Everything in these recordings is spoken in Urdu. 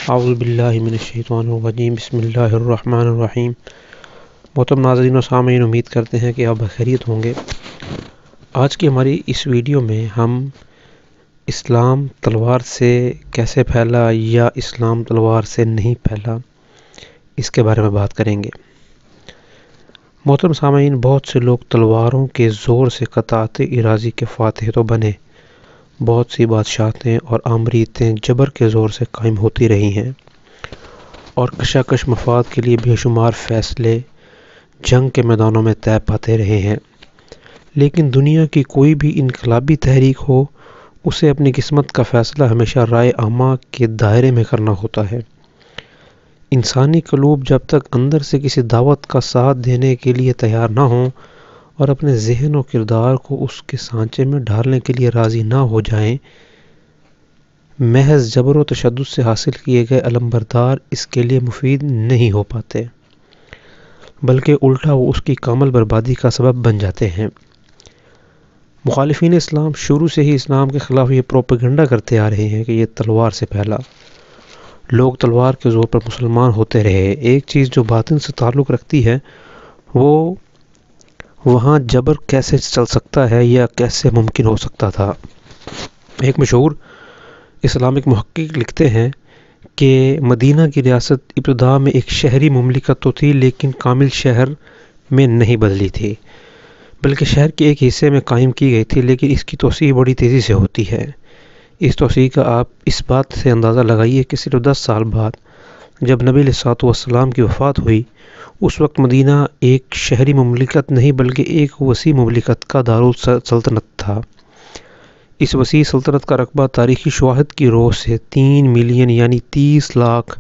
اعوذ باللہ من الشیطان الرجیم بسم اللہ الرحمن الرحیم۔ محترم ناظرین و سامعین، امید کرتے ہیں کہ آپ بخیریت ہوں گے۔ آج کی ہماری اس ویڈیو میں ہم اسلام تلوار سے کیسے پھیلا یا اسلام تلوار سے نہیں پھیلا، اس کے بارے میں بات کریں گے۔ محترم سامعین، بہت سے لوگ تلواروں کے زور سے قطعات اراضی کے فاتح تو بنے، بہت سی بادشاہتیں اور آمریتیں جبر کے زور سے قائم ہوتی رہی ہیں اور کشاکش مفاد کے لیے بے شمار فیصلے جنگ کے میدانوں میں طے پاتے رہے ہیں، لیکن دنیا کی کوئی بھی انقلابی تحریک ہو، اسے اپنی قسمت کا فیصلہ ہمیشہ رائے عامہ کے دائرے میں کرنا ہوتا ہے۔ انسانی قلوب جب تک اندر سے کسی دعوت کا ساتھ دینے کے لیے تیار نہ ہوں اور اپنے ذہن و کردار کو اس کے سانچے میں ڈھالنے کے لیے راضی نہ ہو جائیں، محض جبر و تشدد سے حاصل کیے گئے علمبردار اس کے لیے مفید نہیں ہو پاتے، بلکہ الٹا وہ اس کی کامل بربادی کا سبب بن جاتے ہیں۔ مخالفین اسلام شروع سے ہی اسلام کے خلاف یہ پروپیگنڈا کرتے آ رہے ہیں کہ یہ تلوار سے پھیلا، لوگ تلوار کے زور پر مسلمان ہوتے رہے۔ ایک چیز جو باطن سے تعلق رکھتی ہے، وہ وہاں جبر کیسے چل سکتا ہے یا کیسے ممکن ہو سکتا تھا۔ ایک مشہور اسلامک محقق لکھتے ہیں کہ مدینہ کی ریاست ابتدا میں ایک شہری مملکت تو تھی، لیکن کامل شہر میں نہیں بدلی تھی، بلکہ شہر کے ایک حصے میں قائم کی گئی تھی، لیکن اس کی توسیع بڑی تیزی سے ہوتی ہے۔ اس توسیع کا آپ اس بات سے اندازہ لگائیے کہ صرف 10 سال بعد جب نبی علیہ الصلوۃ والسلام کی وفات ہوئی، اس وقت مدینہ ایک شہری مملکت نہیں بلکہ ایک وسیع مملکت کا دارالسلطنت تھا۔ اس وسیع سلطنت کا رقبہ تاریخی شواہد کی روح سے 3 ملین یعنی 30 لاکھ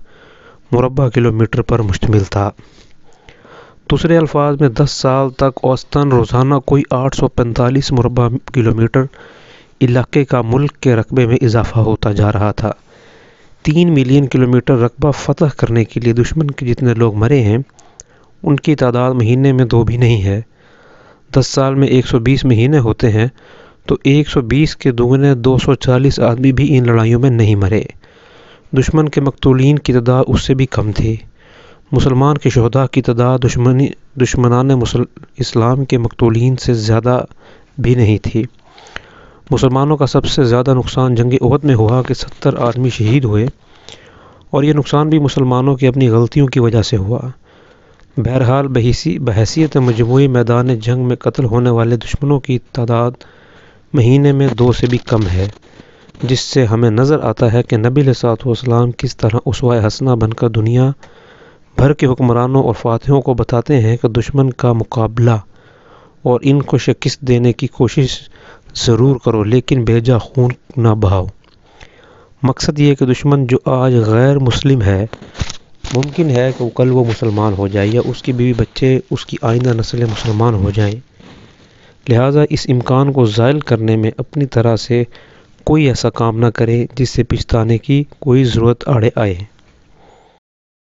مربع کلومیٹر پر مشتمل تھا۔ دوسرے الفاظ میں 10 سال تک اوسطاً روزانہ کوئی 845 مربع کلومیٹر علاقے کا ملک کے رقبے میں اضافہ ہوتا جا رہا تھا۔ 3 ملین کلومیٹر رقبہ فتح کرنے کے لیے دشمن کے جتنے لوگ مرے ہیں، ان کی تعداد مہینے میں 2 بھی نہیں ہے۔ 10 سال میں 120 مہینے ہوتے ہیں، تو 120 کے دوگنے 240 آدمی بھی ان لڑائیوں میں نہیں مرے۔ دشمن کے مقتولین کی تعداد اس سے بھی کم تھی۔ مسلمان کے شہداء کی تعداد دشمنان اسلام کے مقتولین سے زیادہ بھی نہیں تھی۔ مسلمانوں کا سب سے زیادہ نقصان جنگ احد میں ہوا کہ 70 آدمی شہید ہوئے، اور یہ نقصان بھی مسلمانوں کی اپنی غلطیوں کی وجہ سے ہوا۔ بہرحال بحیثیت مجموعی میدان جنگ میں قتل ہونے والے دشمنوں کی تعداد مہینے میں 2 سے بھی کم ہے، جس سے ہمیں نظر آتا ہے کہ نبی علیہ الصلوۃ والسلام کس طرح اسوہ حسنہ بن کر دنیا بھر کے حکمرانوں اور فاتحوں کو بتاتے ہیں کہ دشمن کا مقابلہ اور ان کو شکست دینے کی کوشش ضرور کرو، لیکن بیجا خون نہ بہاؤ۔ مقصد یہ ہے کہ دشمن جو آج غیر مسلم ہے، ممکن ہے کہ کل وہ مسلمان ہو جائے یا اس کی بیوی بچے، اس کی آئندہ نسلیں مسلمان ہو جائیں، لہٰذا اس امکان کو زائل کرنے میں اپنی طرح سے کوئی ایسا کام نہ کرے جس سے پچھتانے کی کوئی ضرورت آڑے آئے۔